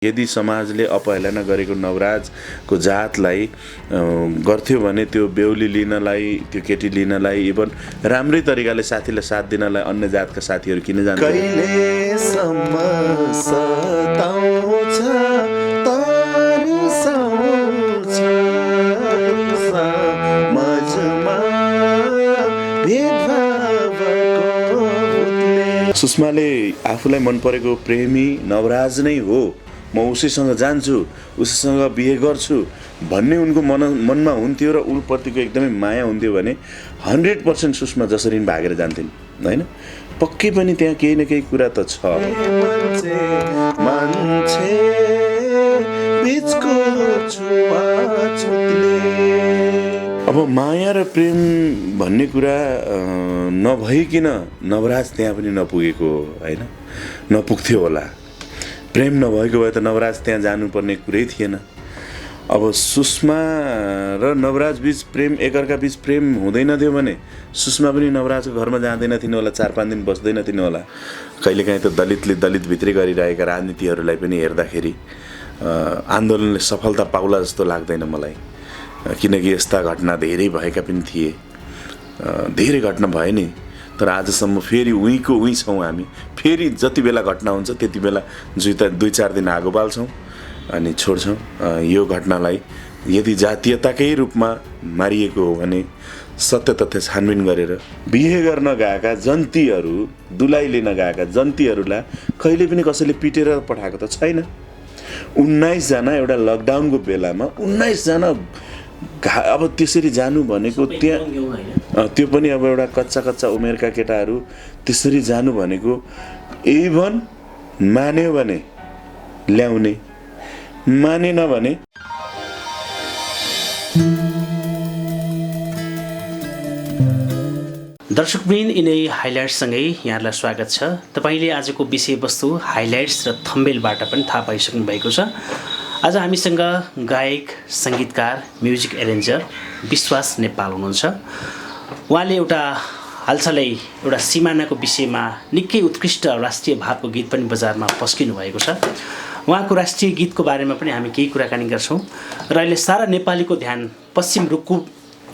यदि समाजले अपहेलना गरेको नवराजको जातलाई गर्थ्यो भने त्यो बेहुली लिनलाई, त्यो केटी लिनलाई, इभन राम्रै तरिकाले साथीलाई साथ दिनलाई अन्य जातका साथीहरू किन जान्छ? कहिलेसम्म सताउँछ तर्साउँछ समाजमा भेदभावको भूतले। सुषमाले आफूलाई मन परेको प्रेमी नवराज नै हो, म उसैसँग जान्छु, उसैसँग बिहे गर्छु भन्ने उनको मनमा हुन्थ्यो र उप्रतिको एकदमै माया हुन्थ्यो भने 100% सुषमा जसरी भागेर जान्थिन्, होइन? पक्कै पनि त्यहाँ केही न केही कुरा त छ। अब माया र प्रेम भन्ने कुरा नभइकन नवराज त्यहाँ पनि नपुगेको हो, होइन? नपुग्थ्यो होला। प्रेम नभएको भए त नवराज त्यहाँ जानुपर्ने कुरै थिएन। अब सुषमा र नवराज बीच प्रेम, एकअर्का बीच प्रेम हुँदैन थियो भने सुषमा पनि नवराजको घरमा जाँदैन थिएन होला, 4-5 दिन बस्दैन थिएन होला। कहिलेकाहीँ त दलितले दलितभित्रै गरिरहेका राजनीतिहरूलाई पनि हेर्दाखेरि आन्दोलनले सफलता पाउला जस्तो लाग्दैन मलाई, किनकि यस्ता घटना धेरै भएका पनि थिए, धेरै घटना भए नि। तर आजसम्म फेरि उहीँको उहीँ छौँ हामी। फेरि जति बेला घटना हुन्छ त्यति बेला 2-4 दिन आगो बाल्छौँ अनि छोड्छौँ। यो घटनालाई यदि जातीयताकै रूपमा मारिएको हो भने सत्य तथ्य छानबिन गरेर बिहे गर्न गएका जन्तीहरू, दुलाइ लिन गएका जन्तीहरूलाई कहिले पनि कसैले पिटेर पठाएको त छैन। 19 जना एउटा लकडाउनको बेलामा 19 जना अब त्यसरी जानु भनेको त्यहाँ त्यो पनि अब एउटा कच्चा उमेरका केटाहरू त्यसरी जानु भनेको इभन मान्यो भने ल्याउने, मानेन भने दर्शकवृन्द, यिनै हाइलाइट्ससँगै यहाँलाई स्वागत छ। तपाईँले आजको विषयवस्तु हाइलाइट्स र थम्बनेलबाट पनि थाहा पाइसक्नु भएको छ। आज हामीसँग गायक, सङ्गीतकार, म्युजिक एरेन्जर विश्वास नेपाल हुनुहुन्छ। उहाँले एउटा हालसालै एउटा सिमानाको विषयमा निकै उत्कृष्ट राष्ट्रिय भावको गीत पनि बजारमा पस्किनु भएको छ। उहाँको राष्ट्रिय गीतको बारेमा पनि हामी केही कुराकानी गर्छौँ र अहिले सारा नेपालीको ध्यान पश्चिम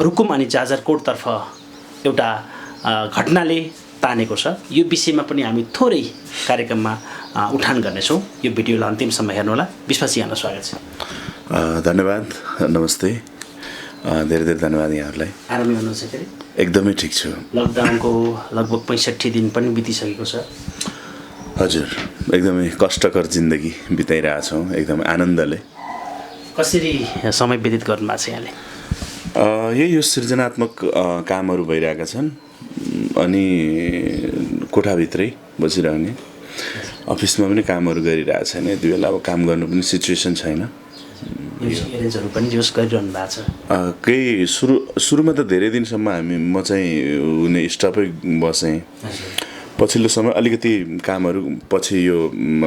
रुकुम अनि जाजरकोटतर्फ एउटा घटनाले तानेको छ। यो विषयमा पनि हामी थोरै कार्यक्रममा उठान गर्नेछौँ। यो भिडियोलाई अन्तिमसम्म हेर्नुहोला। विश्वास, यहाँलाई स्वागत छ। धन्यवाद, नमस्ते, धेरै धेरै धन्यवाद यहाँहरूलाई। आरामै हुनुहुन्छ फेरि? एकदमै ठिक छु। लकडाउनको लगभग 65 दिन पनि बितिसकेको छ। हजुर, एकदमै कष्टकर जिन्दगी बिताइरहेछौँ, एकदमै आनन्दले। कसरी समय व्यतीत गर्नुभएको छ यहाँले? यही यो सृजनात्मक कामहरू भइरहेका छन् अनि कोठाभित्रै बसिरहने, अफिसमा पनि कामहरू गरिरहेको छैन। यति बेला अब काम गर्नु पनि सिचुएसन छैन। एरेन्जहरू पनि जोस गरिरहनु भएको छ। केही सुरुमा त धेरै दिनसम्म म चाहिँ स्टपै बसेँ। पछिल्लो समय अलिकति कामहरू पछि यो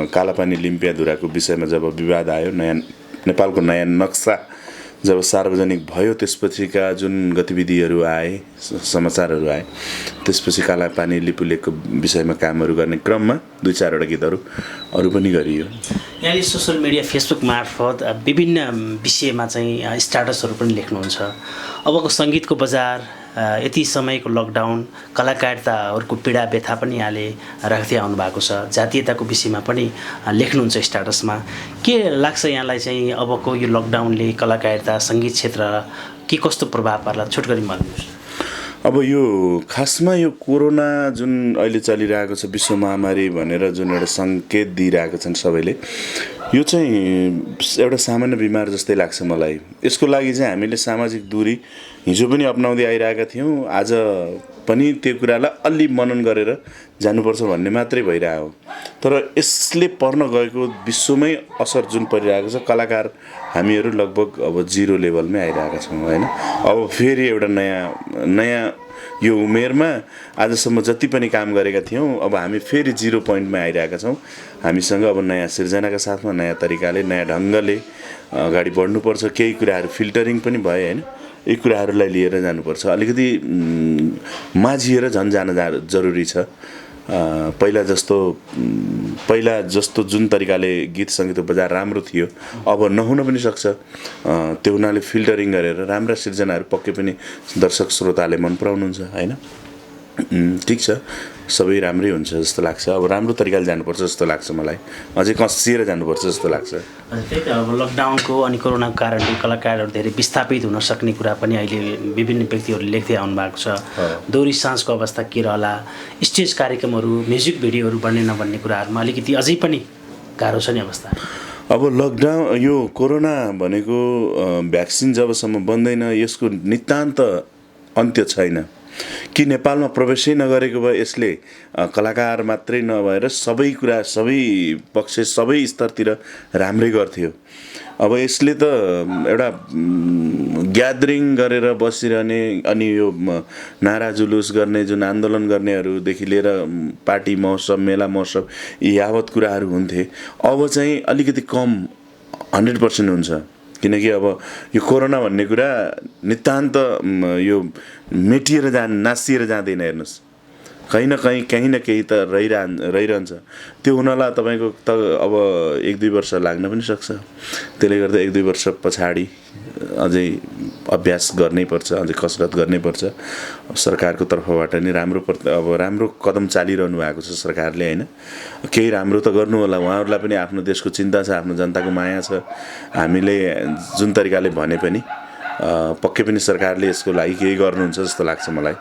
कालापानी लिम्पियाधुराको विषयमा जब विवाद आयो, नेपालको नयाँ नक्सा जब सार्वजनिक भयो, त्यसपछिका जुन गतिविधिहरू आए, समाचारहरू आए, त्यसपछि कालापानी लिपुलेकको विषयमा कामहरू गर्ने क्रममा 2-4वटा गीतहरू अरू पनि गरियो। यहाँले सोसल मिडिया, फेसबुक मार्फत विभिन्न विषयमा चाहिँ स्ट्याटसहरू पनि लेख्नुहुन्छ। अबको सङ्गीतको बजार, यति समयको लकडाउन, कलाकारिताहरूको पीडा व्यथा पनि यहाँले राख्दै आउनु भएको छ। जातीयताको विषयमा पनि लेख्नुहुन्छ स्ट्याटसमा। के लाग्छ यहाँलाई चाहिँ अबको यो लकडाउनले कलाकारिता, सङ्गीत क्षेत्र के कस्तो प्रभाव पार्ला? छोटकरी भनिदिनुहोस्। अब यो खासमा यो कोरोना जुन अहिले चलिरहेको छ, विश्व महामारी भनेर जुन एउटा सङ्केत दिइरहेको छन् सबैले, यो चाहिँ एउटा सामान्य बिमार जस्तै लाग्छ मलाई। यसको लागि चाहिँ हामीले सामाजिक दूरी हिजो पनि अपनाउँदै आइरहेका थियौँ। आज पनि त्यो कुरालाई अलि मनन गरेर जानुपर्छ भन्ने मात्रै भइरहेको हो। तर यसले पर्न गएको विश्वमै असर जुन परिरहेको छ, कलाकार हामीहरू लगभग अब 0 लेभलमै आइरहेका छौँ, होइन? अब फेरि एउटा नयाँ यो उमेरमा आजसम्म जति पनि काम गरेका थियौँ, अब हामी फेरि 0 पोइन्टमा आइरहेका छौँ। हामीसँग अब नयाँ सिर्जनाका साथमा नयाँ तरिकाले, नयाँ ढङ्गले अगाडि बढ्नुपर्छ। केही कुराहरू फिल्टरिङ पनि भयो, होइन? यी कुराहरूलाई लिएर जानुपर्छ। अलिकति माझिएर झन् जान जरुरी छ। पहिला जस्तो जुन तरिकाले गीत सङ्गीत बजार राम्रो थियो अब नहुन पनि सक्छ। त्यो हुनाले फिल्टरिङ गरेर राम्रा सिर्जनाहरू पक्कै पनि दर्शक श्रोताले मन पराउनुहुन्छ होइन। ठिक छ, सबै राम्रै हुन्छ जस्तो लाग्छ। अब राम्रो तरिकाले जानुपर्छ जस्तो लाग्छ मलाई, अझै कसिएर जानुपर्छ जस्तो लाग्छ। त्यही त अब लकडाउनको अनि कोरोनाको कारणले कलाकारहरू धेरै विस्थापित हुन सक्ने कुरा पनि अहिले विभिन्न व्यक्तिहरूले लेख्दै आउनु भएको छ। दोहोरी साँझको अवस्था के रहला, स्टेज कार्यक्रमहरू, म्युजिक भिडियोहरू बन्ने नबन्ने कुराहरूमा अलिकति अझै पनि गाह्रो छ नि अवस्था। अब लकडाउन यो कोरोना भनेको भ्याक्सिन जबसम्म बन्दैन यसको नितान्त अन्त्य छैन। कि नेपालमा प्रवेशै नगरेको भए यसले कलाकार मात्रै नभएर सबै कुरा, सबै पक्ष, सबै स्तरतिर राम्रै गर्थ्यो। अब यसले त एउटा ग्यादरिङ गरेर बसिरहने अनि यो नारा जुलुस गर्ने जुन आन्दोलन गर्नेहरूदेखि लिएर पार्टी महोत्सव, मेला महोत्सव यावत कुराहरू हुन्थे, अब चाहिँ अलिकति कम 100% हुन्छ। किनकि अब यो कोरोना भन्ने कुरा नितान्त यो मेटिएर नासिएर जाँदैन। हेर्नुहोस्, कहीँ न केही त रहिरहन्छ। त्यो हुनलाई तपाईँको त अब 1-2 वर्ष लाग्न पनि सक्छ। त्यसले गर्दा 1-2 वर्ष पछाडि अझै अभ्यास गर्नैपर्छ, अझै कसरत गर्नैपर्छ। सरकारको तर्फबाट नि राम्रो कदम चालिरहनु भएको छ सरकारले होइन। केही राम्रो त गर्नु होला, उहाँहरूलाई पनि आफ्नो देशको चिन्ता छ, आफ्नो जनताको माया छ। हामीले जुन तरिकाले भने पनि पक्कै पनि सरकारले यसको लागि केही गर्नुहुन्छ जस्तो लाग्छ मलाई।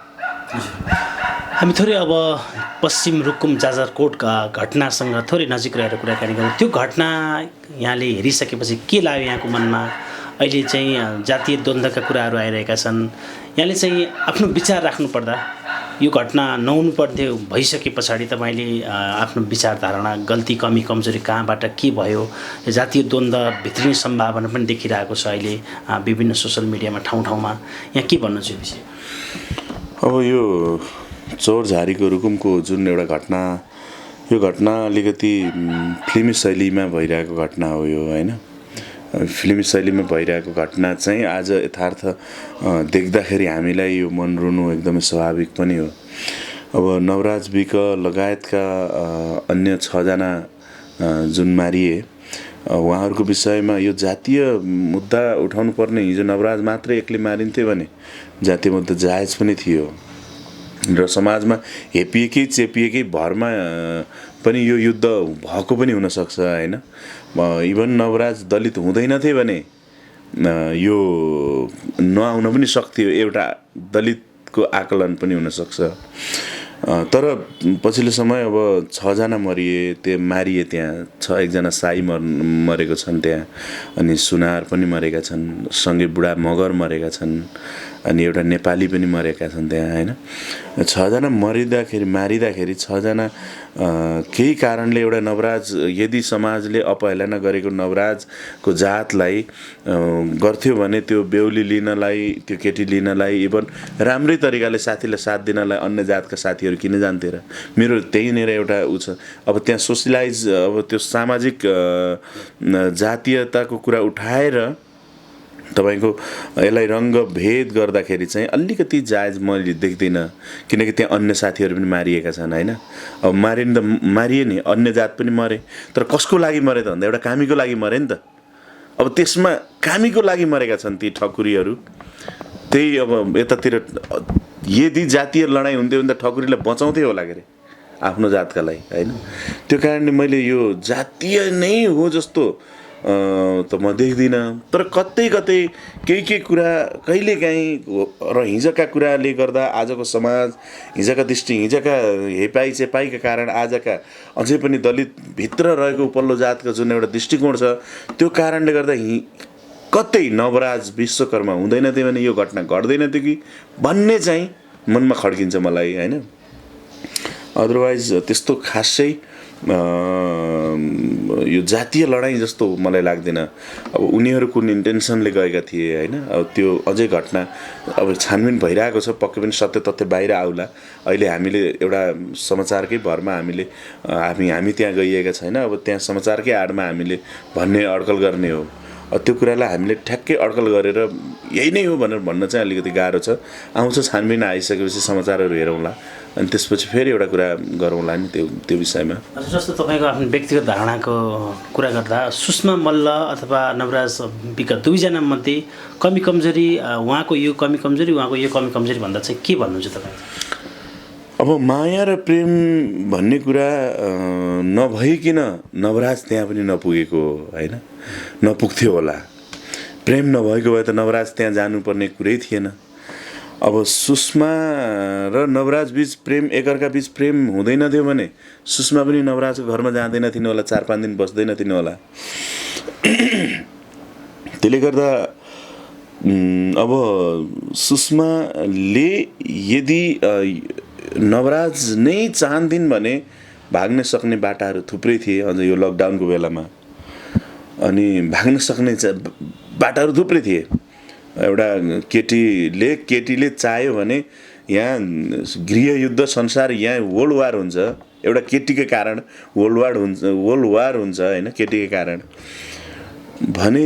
हामी थोरै अब पश्चिम रुकुम जाजरकोटका घटनासँग थोरै नजिक रहेर कुराकानी गरौँ। त्यो घटना यहाँले हेरिसकेपछि के लाग्यो यहाँको मनमा? अहिले चाहिँ जातीय द्वन्द्वका कुराहरू आइरहेका छन्। यहाँले चाहिँ आफ्नो विचार राख्नुपर्दा यो घटना नहुनु पर्थ्यो भइसके पछाडि तपाईँले आफ्नो विचार धारणा, गल्ती, कमी, कमजोरी कहाँबाट के भयो, यो जातीय द्वन्द्व भित्रिने सम्भावना पनि देखिरहेको छ अहिले विभिन्न सोसल मिडियामा, ठाउँ ठाउँमा। यहाँ के भन्नु छ यो विषय? अब यो चौरझारीको रुकुमको जुन एउटा घटना, यो घटना अलिकति फिल्मी शैलीमा भइरहेको घटना हो यो होइन। फिल्मी शैलीमा भइरहेको घटना चाहिँ आज यथार्थ देख्दाखेरि हामीलाई यो मन रुनु एकदमै स्वाभाविक पनि हो। अब नवराज विक लगायतका अन्य 6 जना जुन मारिए, उहाँहरूको विषयमा यो जातीय मुद्दा उठाउनु पर्ने। हिजो नवराज मात्रै एक्लै मारिन्थ्यो भने जातीय मुद्दा जायज पनि थियो र समाजमा हेपिएकै चेपिएकै भरमा पनि यो युद्ध भएको पनि हुनसक्छ होइन। इभन नवराज दलित हुँदैनथे भने यो नआउन पनि सक्थ्यो, एउटा दलितको आकलन पनि हुनसक्छ। तर पछिल्लो समय अब 6 जना मारिए त्यहाँ। 1 जना साई मरेको छन् त्यहाँ, अनि सुनार पनि मरेका छन्, सँगै बुढा मगर मरेका छन्, अनि एउटा नेपाली पनि मरेका छन् त्यहाँ होइन। 6 जना मारिँदाखेरि 6 जना केही कारणले एउटा नवराज, यदि समाजले अपहेलना गरेको नवराजको जातलाई गर्थ्यो भने त्यो बेहुली लिनलाई, त्यो केटी लिनलाई, इभन राम्रै तरिकाले साथीलाई साथ दिनलाई अन्य जातका साथीहरू किन जान्थे र? मेरो त्यहीँनिर एउटा उ छ। अब त्यहाँ सोसियलाइज, अब त्यो सामाजिक जातीयताको कुरा उठाएर तपाईको यसलाई रङ्गभेद गर्दाखेरि चाहिँ अलिकति जायज मैले देख्दिनँ। किनकि त्यहाँ अन्य साथीहरू पनि मारिएका छन् होइन। अब मारिए नि, अन्य जात पनि मरे, तर कसको लागि मरे त भन्दा एउटा कामीको लागि मरे नि त। अब त्यसमा कामीको लागि मरेका छन् ती ठकुरीहरू। त्यही अब यतातिर यदि जातीय लडाइँ हुन्थ्यो भने त ठकुरीलाई बचाउँथ्यो होला के अरे आफ्नो जातका लागि होइन। त्यो कारणले मैले यो जातीय नै हो जस्तो त म देख्दिनँ। तर कतै केही कुरा कहिलेकाहीँ र हिजोका कुराले गर्दा आजको समाज, हिजोका हेपाई चेपाईका कारण आजका अझै पनि दलित भित्र रहेको उपल्लो जातको जुन एउटा दृष्टिकोण छ, त्यो कारणले गर्दा कतै नवराज विश्वकर्मा हुँदैन थियो भने यो घटना घट्दैन थियो कि भन्ने चाहिँ मनमा खड्किन्छ मलाई होइन। अदरवाइज त्यस्तो खासै यो जातीय लडाइँ जस्तो मलाई लाग्दैन। अब उनीहरू कुन इन्टेन्सनले गएका थिए होइन। अब त्यो अझै घटना अब छानबिन भइरहेको छ, पक्कै पनि सत्य तथ्य बाहिर आउला। अहिले हामीले एउटा समाचारकै भरमा हामी त्यहाँ गइएका छैन। अब त्यहाँ समाचारकै आडमा हामीले भन्ने अड्कल गर्ने हो। त्यो कुरालाई हामीले ठ्याक्कै अड्कल गरेर यही नै हो भनेर भन्न चाहिँ अलिकति गाह्रो छ। आउँछ छानबिन आइसकेपछि समाचारहरू हेरौँला, अनि त्यसपछि फेरि एउटा कुरा गरौँला नि त्यो विषयमा। जस्तो तपाईँको आफ्नो व्यक्तिगत धारणाको कुरा गर्दा सुषमा मल्ल अथवा नवराज विगत दुईजना मध्ये कमी कमजोरी उहाँको यो कमी कमजोरी उहाँको यो कमी कमजोरी भन्दा चाहिँ के भन्नुहुन्छ तपाईँ? अब माया र प्रेम भन्ने कुरा नभइकन नवराज त्यहाँ पनि नपुगेको होइन, नपुग्थ्यो होला। प्रेम नभएको भए त नवराज त्यहाँ जानुपर्ने कुरै थिएन। अब सुषमा र नवराज बीच प्रेम, एकअर्का बीच प्रेम हुँदैन थियो भने सुषमा पनि नवराजको घरमा जाँदैन थिएन होला, 4-5 दिन बस्दैन थिएन होला। त्यसले गर्दा अब सुषमाले यदि नवराज नै चाहन्थिन् भने भाग्न सक्ने बाटाहरू थुप्रै थिए अझ यो लकडाउनको बेलामा। अनि भाग्न सक्ने बाटाहरू थुप्रै थिए। एउटा केटीले चाह्यो भने यहाँ गृहयुद्ध संसार यहाँ वर्ल्ड वार हुन्छ, एउटा केटीकै कारण वर्ल्ड वार हुन्छ होइन, केटीकै कारण भने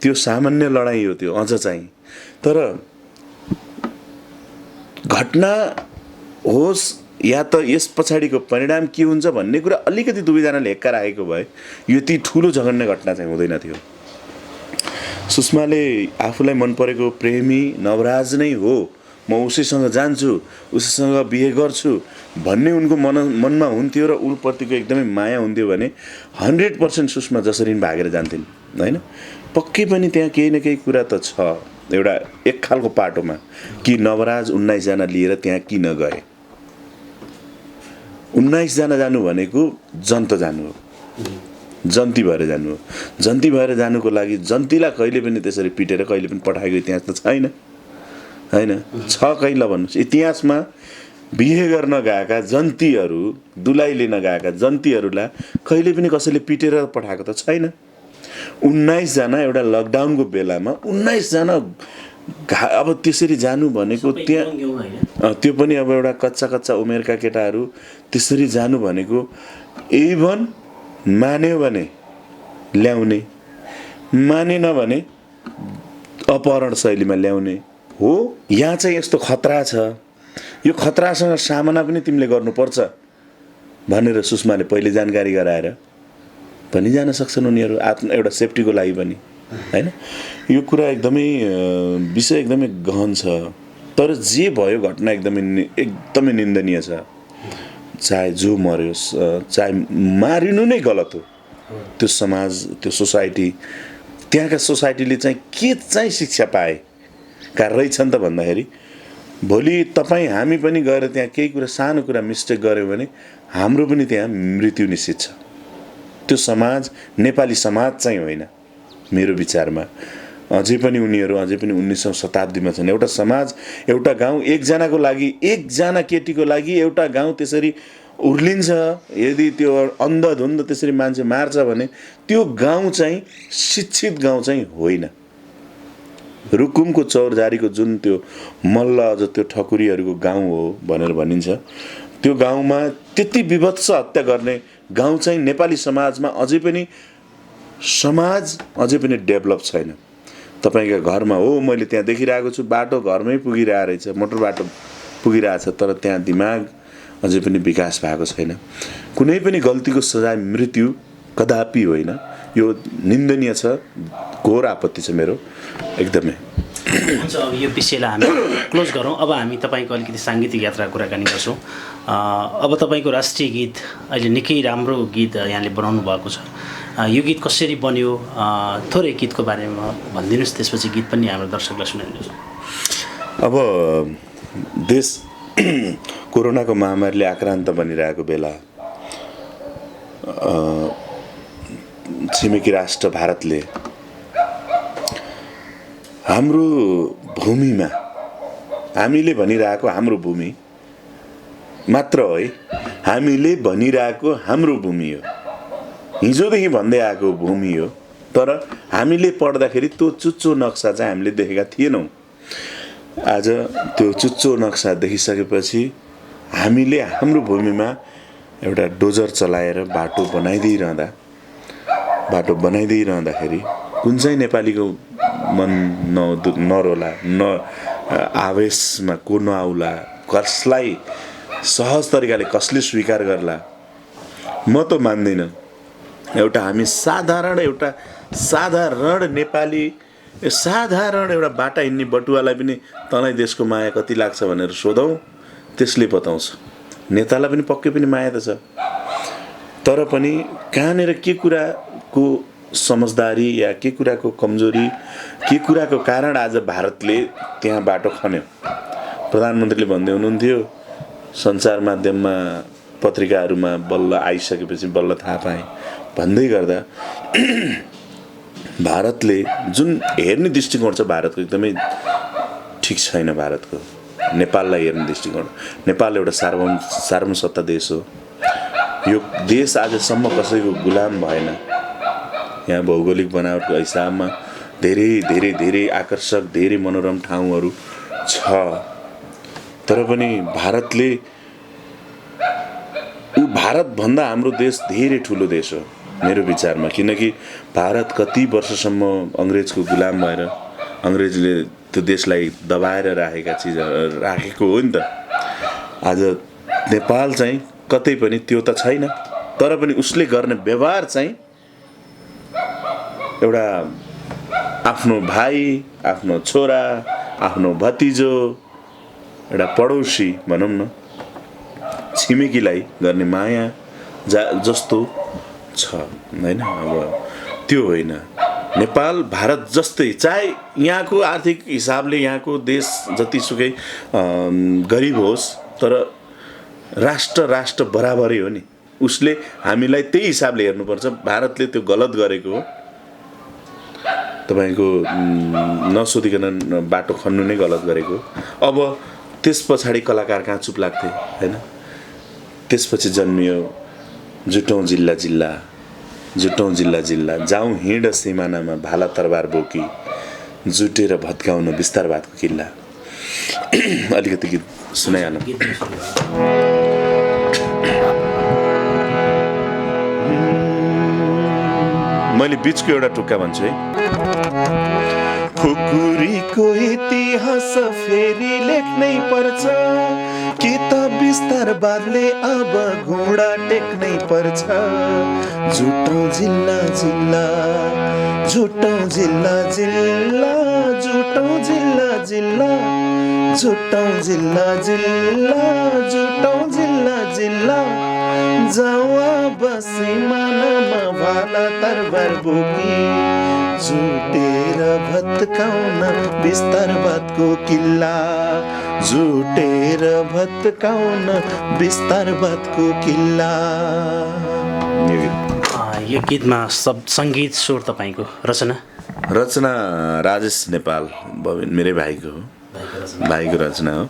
त्यो सामान्य लडाइँ हो त्यो अझ चाहिँ। तर घटना होस् या त यस पछाडिको परिणाम के हुन्छ भन्ने कुरा अलिकति दुवैजनाले हेक्का राखेको भए यति ठुलो झगड्ने घटना चाहिँ हुँदैन थियो। सुषमाले आफूलाई मन परेको प्रेमी नवराज नै हो, म उसैसँग जान्छु, उसैसँग बिहे गर्छु भन्ने उनको मनमा हुन्थ्यो र उप्रतिको एकदमै माया हुन्थ्यो भने 100% सुषमा जसरी भागेर जान्थिन् होइन। पक्कै पनि त्यहाँ केही न केही कुरा त छ एउटा एक खालको पाटोमा कि नवराज 19 जना लिएर त्यहाँ किन गए। 19 जना जानु भनेको जन्त जानु हो, जन्ती भएर जानु हो। जन्ती भएर जानुको लागि जन्तीलाई कहिले पनि त्यसरी पिटेर कहिले पनि पठाएको इतिहास त छैन होइन। छ कहीँ ल भन्नुहोस्, इतिहासमा बिहे गर्न गएका जन्तीहरू, दुलाइ लिन गएका जन्तीहरूलाई कहिले पनि कसैले पिटेर पठाएको त छैन। 19 जना एउटा लकडाउनको बेलामा 19 जना अब त्यसरी जानु भनेको त्यहाँ त्यो पनि अब एउटा कच्चा उमेरका केटाहरू त्यसरी जानु भनेको इभन मान्यो भने ल्याउने, मानेन भने अपहरण शैलीमा ल्याउने हो। यहाँ चाहिँ यस्तो खतरा छ, यो खतरासँग सामना पनि तिमीले गर्नुपर्छ भनेर सुषमाले पहिले जानकारी गराएर पनि जान सक्छन् उनीहरू आफ्नो एउटा सेफ्टीको लागि पनि होइन। यो कुरा एकदमै विषय एकदमै गहन छ। तर जे भयो घटना एकदमै निन्दनीय छ। चाहे जो मर्योस्, चाहे मारिनु नै गलत हो। त्यो समाज, त्यो सोसाइटी, त्यहाँका सोसाइटीले चाहिँ के चाहिँ शिक्षा पाएका रहेछन् त भन्दाखेरि भोलि तपाईँ हामी पनि गएर त्यहाँ केही कुरा सानो कुरा मिस्टेक गऱ्यो भने हाम्रो पनि त्यहाँ मृत्यु निश्चित छ। त्यो समाज नेपाली समाज चाहिँ होइन मेरो विचारमा। अझै पनि उनीहरू अझै पनि 19औं शताब्दीमा छन्। एउटा समाज, एउटा गाउँ, एकजनाको लागि, एकजना केटीको लागि एउटा गाउँ त्यसरी उर्लिन्छ। यदि त्यो अन्धधुन्ध त्यसरी मान्छे मार्छ भने त्यो गाउँ चाहिँ शिक्षित गाउँ चाहिँ होइन। रुकुमको चौरजारीको जुन त्यो मल्ल अझ त्यो ठकुरीहरूको गाउँ हो भनेर भनिन्छ, त्यो गाउँमा त्यति विभत्स हत्या गर्ने गाउँ चाहिँ नेपाली समाजमा अझै पनि डेभलप छैन। तपाईँका घरमा हो, मैले त्यहाँ देखिरहेको छु, बाटो घरमै पुगिरहेको रहेछ, मोटर बाटो पुगिरहेछ, तर त्यहाँ दिमाग अझै पनि विकास भएको छैन। कुनै पनि गल्तीको सजाय मृत्यु कदापि होइन। यो निन्दनीय छ, घोर आपत्ति छ मेरो एकदमै। हुन्छ, अब यो विषयलाई हामी क्लोज गरौँ। अब हामी तपाईँको अलिकति साङ्गीतिक यात्रा कुराकानी गर्छौँ। अब तपाईँको राष्ट्रिय गीत अहिले निकै राम्रो गीत यहाँले बनाउनु भएको छ। यो गीत कसरी बन्यो थोरै गीतको बारेमा भनिदिनुहोस्, त्यसपछि गीत पनि हाम्रो दर्शकलाई सुनाइदिनुहोस्। अब देश कोरोनाको महामारीले आक्रान्त बनिरहेको बेला छिमेकी राष्ट्र भारतले हाम्रो भूमिमा, हामीले भनिरहेको हाम्रो भूमि मात्र है, हामीले भनिरहेको हाम्रो भूमि हो, हिजोदेखि भन्दै आएको भूमि हो। तर हामीले पढ्दाखेरि त्यो चुच्चो नक्सा चाहिँ हामीले देखेका थिएनौँ। आज त्यो चुच्चो नक्सा देखिसकेपछि हामीले हाम्रो भूमिमा एउटा डोजर चलाएर बाटो बनाइदिइरहँदाखेरि कुन चाहिँ नेपालीको मन नरोला, आवेशमा को नआउला, कसलाई सहज तरिकाले कसले स्वीकार गर्ला म त मान्दिनँ। एउटा हामी साधारण नेपाली साधारण एउटा बाटा हिँड्ने बटुवालाई पनि तँलाई देशको माया कति लाग्छ भनेर सोधौँ, त्यसले बताउँछ। नेतालाई पनि पक्कै पनि माया त छ, तर पनि कहाँनिर के कुराको समझदारी या के कुराको कमजोरी, के कुराको कारण आज भारतले त्यहाँ बाटो खन्यो। प्रधानमन्त्रीले भन्दै हुनुहुन्थ्यो, सञ्चार माध्यममा पत्रिकाहरूमा बल्ल आइसकेपछि बल्ल थाहा पाएँ भन्दै गर्दा भारतले जुन हेर्ने दृष्टिकोण छ भारतको एकदमै ठिक छैन। भारतको नेपाललाई हेर्ने दृष्टिकोण, नेपाल एउटा सार्वभौमसत्ता देश हो। यो देश आजसम्म कसैको गुलाम भएन। यहाँ भौगोलिक बनावटको हिसाबमा धेरै धेरै धेरै आकर्षक, धेरै मनोरम ठाउँहरू छ, तर पनि भारतभन्दा हाम्रो देश धेरै ठुलो देश हो मेरो विचारमा। किनकि भारत कति वर्षसम्म अङ्ग्रेजको गुलाम भएर अङ्ग्रेजले त्यो देशलाई दबाएर राखेको हो नि त। आज नेपाल चाहिँ कतै पनि त्यो त छैन, तर पनि उसले गर्ने व्यवहार चाहिँ एउटा आफ्नो भाइ, आफ्नो छोरा, आफ्नो भतिजो, एउटा पडोसी भनौँ न, छिमेकीलाई गर्ने माया जस्तो छ होइन। अब त्यो होइन। नेपाल भारत जस्तै, चाहे यहाँको आर्थिक हिसाबले यहाँको देश जतिसुकै गरिब होस्, तर राष्ट्र बराबरै हो नि। उसले हामीलाई त्यही हिसाबले हेर्नुपर्छ। भारतले त्यो गलत गरेको हो, तपाईँको नसोधिकन बाटो खन्नु नै गलत गरेको। अब त्यस पछाडि कलाकार कहाँ चुप लाग्थे होइन। त्यसपछि जन्मियो जुटौँ जिल्ला जाउँ हिँड सिमानामा भाला तरबार बोकी, जुटेर भत्काउन विस्तारवादको किल्ला। अलिकति गीत सुनाइहालौँ। मैले बिचको एउटा टुक्का भन्छु है। खुकुरीको इतिहास फेरि लेख्नै पर्छ कि त विस्तारवादले अब घुँडा टेक्नै पर्छ। जुटौँ जिल्ला जुटौँ जिल्ला जुटौँ जिल्ला जुटौँ जिल्ला जाउँ अब सिमानामा भाला तरबार बोकी, जुटेर भत्काउन विस्तारवादको किल्ला, जुटेर भत्काउन विस्तारवादको किल्ला। यो गीतमा सङ्गीत स्वर तपाईँको, रचना राजेश नेपाल मेरै भाइको रचना हो।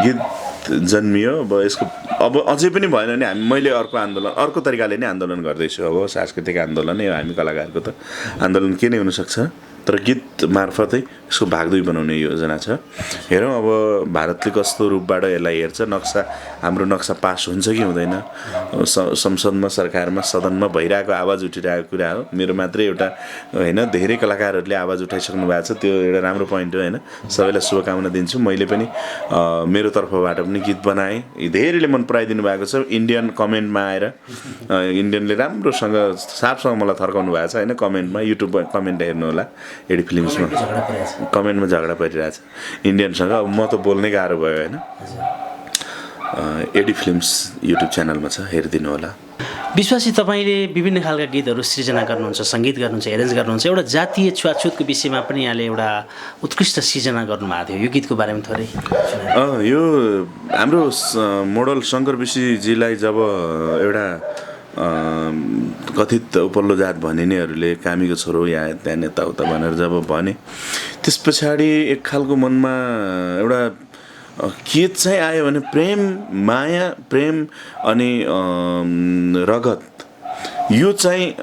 गीत जन्मियो। अब यसको अब अझै पनि भएन भने मैले अर्को तरिकाले नै आन्दोलन गर्दैछु। अब सांस्कृतिक आन्दोलन नै हो, हामी कलाकारको त आन्दोलन के नै हुनसक्छ, तर गीत मार्फतै यसको भाग 2 बनाउने योजना छ। हेरौँ अब भारतले कस्तो रूपबाट यसलाई हेर्छ। हाम्रो नक्सा पास हुन्छ कि हुँदैन। संसदमा, सरकारमा, सदनमा भइरहेको आवाज उठिरहेको कुरा हो। मेरो मात्रै एउटा होइन, धेरै कलाकारहरूले आवाज उठाइसक्नु भएको छ। त्यो एउटा राम्रो पोइन्ट हो होइन। सबैलाई शुभकामना दिन्छु। मैले पनि मेरो तर्फबाट पनि गीत बनाएँ। धेरैले मन पराइदिनु भएको छ। इन्डियन कमेन्टमा आएर इन्डियनले राम्रोसँग साफसँग मलाई थर्काउनु भएको छ होइन। कमेन्टमा, युट्युबमा कमेन्ट हेर्नु होला, एडी फिल्म्समा कमेन्टमा झगडा परिरहेछ इन्डियनसँग। अब म त बोल्नै गाह्रो भयो होइन। एडी फिल्म्स युट्युब च्यानलमा छ, हेरिदिनु होला। विश्वासी तपाईँले विभिन्न खालका गीतहरू सृजना गर्नुहुन्छ, सङ्गीत गर्नुहुन्छ, एरेन्ज गर्नुहुन्छ। एउटा जातीय छुवाछुतको विषयमा पनि यहाँले एउटा उत्कृष्ट सृजना गर्नुभएको थियो। यो गीतको बारेमा थोरै यो हाम्रो मोडल शङ्कर विशीजीलाई जब एउटा कथित उपल्लो जात भनिनेहरूले कामीको छोरो या त्यहाँ यताउता भनेर जब भने, त्यस पछाडि एक खालको मनमा एउटा के चाहिँ आयो भने प्रेम, माया, प्रेम अनि रगत, यो चाहिँ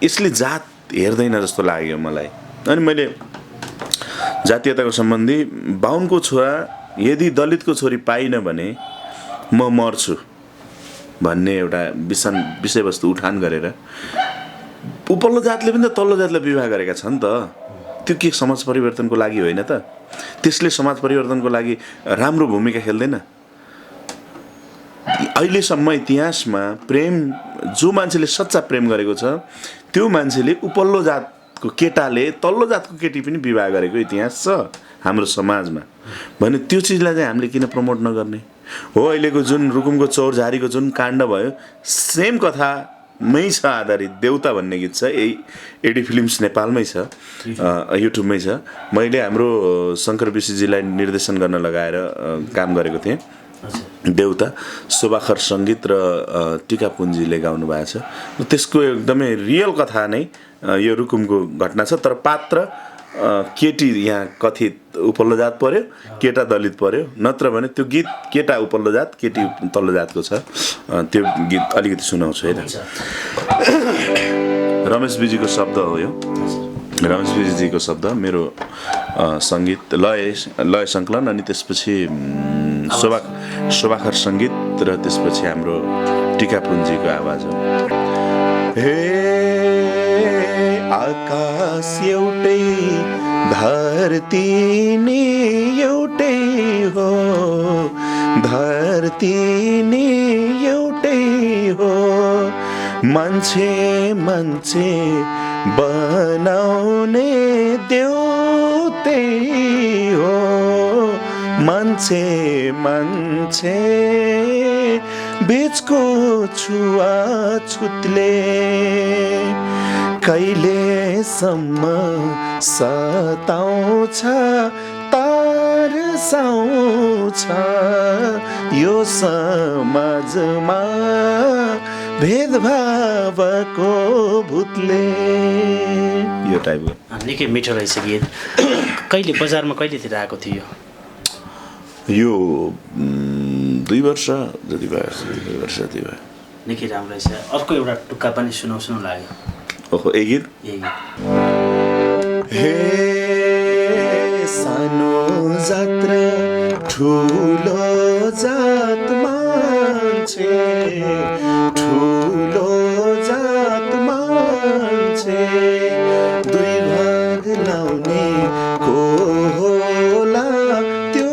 यसले जात हेर्दैन जस्तो लाग्यो मलाई। अनि मैले जातीयताको सम्बन्धी बाहुनको छोरा यदि दलितको छोरी पाइनँ भने म मर्छु भन्ने एउटा विषयवस्तु उठान गरेर उपल्लो जातले पनि त तल्लो जातलाई विवाह गरेका छन् त। त्यो के समाज परिवर्तनको लागि होइन त? त्यसले समाज परिवर्तनको लागि राम्रो भूमिका खेल्दैन? अहिलेसम्म इतिहासमा प्रेम जो मान्छेले सच्चा प्रेम गरेको छ त्यो मान्छेले उपल्लो जातको केटाले तल्लो जातको केटी पनि विवाह गरेको इतिहास छ हाम्रो समाजमा। भने त्यो चिजलाई चाहिँ हामीले किन प्रमोट नगर्ने हो? अहिलेको जुन रुकुमको चौरझारीको जुन काण्ड भयो सेम कथामै छ आधारित। देउता भन्ने गीत छ, यही एडी फिल्म्स नेपालमै छ, युट्युबमै छ। मैले हाम्रो शङ्कर विशीजीलाई निर्देशन गर्न लगाएर काम गरेको थिएँ। देउता शोभाखर सङ्गीत र टिका पुन्जीले गाउनु भएको छ। त्यसको एकदमै रियल कथा नै यो रुकुमको घटना छ। तर पात्र केटी यहाँ कथित उपल्लो जात पर्यो, केटा दलित पर्यो। नत्र भने त्यो गीत केटा उपल्लो जात केटी तल्लो जातको छ। त्यो गीत अलिकति सुनाउँछु है त। रमेश विजीको शब्द हो यो। रमेश विजीको शब्द, मेरो सङ्गीत लय सङ्कलन, अनि त्यसपछि शोभाखर सङ्गीत र त्यसपछि हाम्रो टिका पुन्जीको आवाज हो। हे आकाश एउटै धरती नि एउटै हो, धरती नि एउटै हो, मान्छे मान्छे बनाउने देउतै हो, मान्छे मान्छे बिचको छुवाछुतले कहिलेसम्म सताउँछ तारसाउँछ यो समाजमा भेदभावको भूतले। यो टाइपको निकै मिठो रहेछ गीत। कहिले बजारमा कहिलेतिर आएको थियो यो? 2 वर्ष जति भयो, 2 वर्ष जति भयो। निकै राम्रो रहेछ। अर्को एउटा टुक्का पनि सुनाउनु लाग्यो। ओहो, यही गीत? यही गीत। हे सानो जात्रा ठुलो जात मान्छे, ठुलो जात मान्छे, दुई भाग लाउने को होला त्यो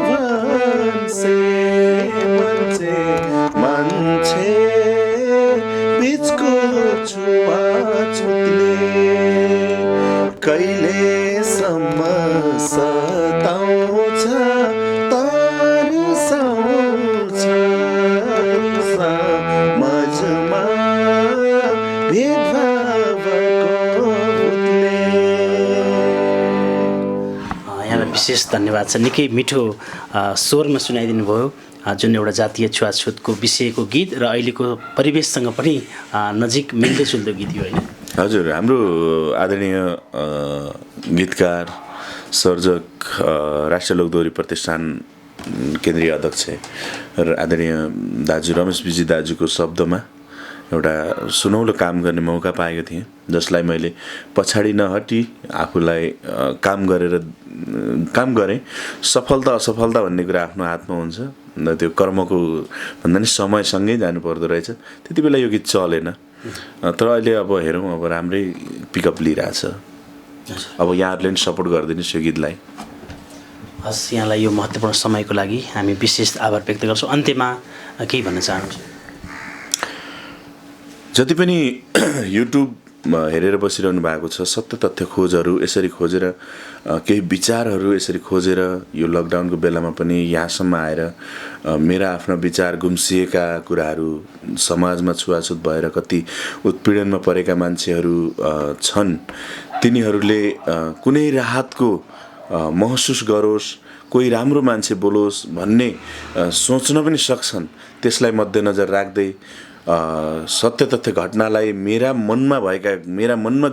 भान्से, मान्छे मान्छे बिचको छुवाछुतले कहिलेसम्म सताउँछ तारसाउँछ समाजमा भेदभावको भूतले। यहाँलाई विशेष धन्यवाद छ। निकै मिठो स्वरमा सुनाइदिनु भयो, जुन एउटा जातीय छुवाछुतको विषयको गीत र अहिलेको परिवेशसँग पनि नजिक मिल्दोजुल्दो गीत हो होइन? हजुर, हाम्रो आदरणीय गीतकार सर्जक राष्ट्रिय लोकदोहोरी प्रतिष्ठान केन्द्रीय अध्यक्ष र आदरणीय दाजु रमेश विजी दाजुको शब्दमा एउटा सुनौलो काम गर्ने मौका पाएको थिएँ, जसलाई मैले पछाडि नहटी आफूलाई काम गरेँ। सफलता असफलता भन्ने कुरा आफ्नो हातमा हुन्छ, त्यो कर्मको भन्दा नि समयसँगै जानुपर्दो रहेछ। त्यति बेला यो गीत चलेन, तर अहिले अब हेरौँ, अब राम्रै पिकअप लिइरहेछ। अब यहाँहरूले पनि सपोर्ट गरिदिनुहोस् यो गीतलाई। हस्, यहाँलाई यो महत्त्वपूर्ण समयको लागि हामी विशेष आभार व्यक्त गर्छौँ। अन्त्यमा केही भन्न चाहन्छु? जति पनि युट्युब हेरेर बसिरहनु भएको छ, सत्य तथ्य खोजहरू यसरी खोजेर, केही विचारहरू यसरी खोजेर यो लकडाउनको बेलामा पनि यहाँसम्म आएर मेरा आफ्ना विचार गुम्सिएका कुराहरू, समाजमा छुवाछुत भएर कति उत्पीडनमा परेका मान्छेहरू छन्, तिनीहरूले कुनै राहतको महसुस गरोस्, कोही राम्रो मान्छे बोलोस् भन्ने सोच्न पनि सक्छन्। त्यसलाई मध्यनजर राख्दै सत्य तथ्य घटनालाई, मेरा मनमा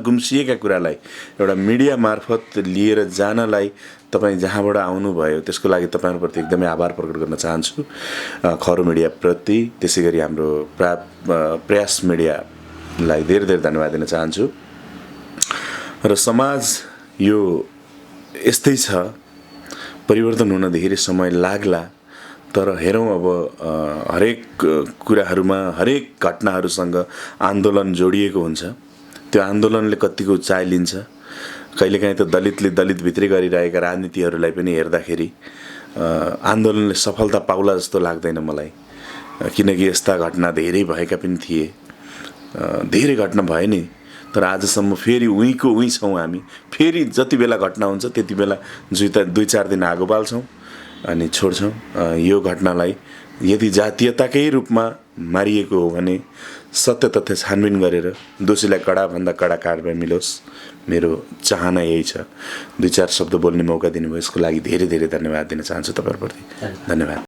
गुम्सिएका कुरालाई एउटा मिडिया मार्फत लिएर जानलाई तपाईँ जहाँबाट आउनुभयो त्यसको लागि तपाईँहरूप्रति एकदमै आभार प्रकट गर्न चाहन्छु, खरो मिडियाप्रति। त्यसै गरी हाम्रो प्रयास मिडियालाई धेरै धेरै धन्यवाद दिन चाहन्छु। र समाज यो यस्तै छ, परिवर्तन हुन धेरै समय लाग्ला, तर हेरौँ अब हरेक कुराहरूमा, हरेक घटनाहरूसँग आन्दोलन जोडिएको हुन्छ। त्यो आन्दोलनले कतिको उचाइ लिन्छ। कहिलेकाहीँ त दलितले दलितभित्रै गरिरहेका राजनीतिहरूलाई पनि हेर्दाखेरि आन्दोलनले सफलता पाउला जस्तो लाग्दैन मलाई। किनकि यस्ता घटना धेरै भएका पनि थिए, धेरै घटना भए नि, तर आजसम्म फेरि उहीँको उहीँ छौँ हामी। फेरि जति बेला घटना हुन्छ त्यति बेला 2-4 दिन आगो बाल्छौँ अनि छोड्छौँ। यो घटनालाई यदि जातीयताकै रूपमा मारिएको हो भने सत्य तथ्य छानबिन गरेर दोषीलाई कडाभन्दा कडा कारबाही मिलोस्, मेरो चाहना यही छ। 2-4 शब्द बोल्ने मौका दिनुभयो, यसको लागि धेरै धेरै धन्यवाद दिन चाहन्छु तपाईँहरूप्रति। धन्यवाद।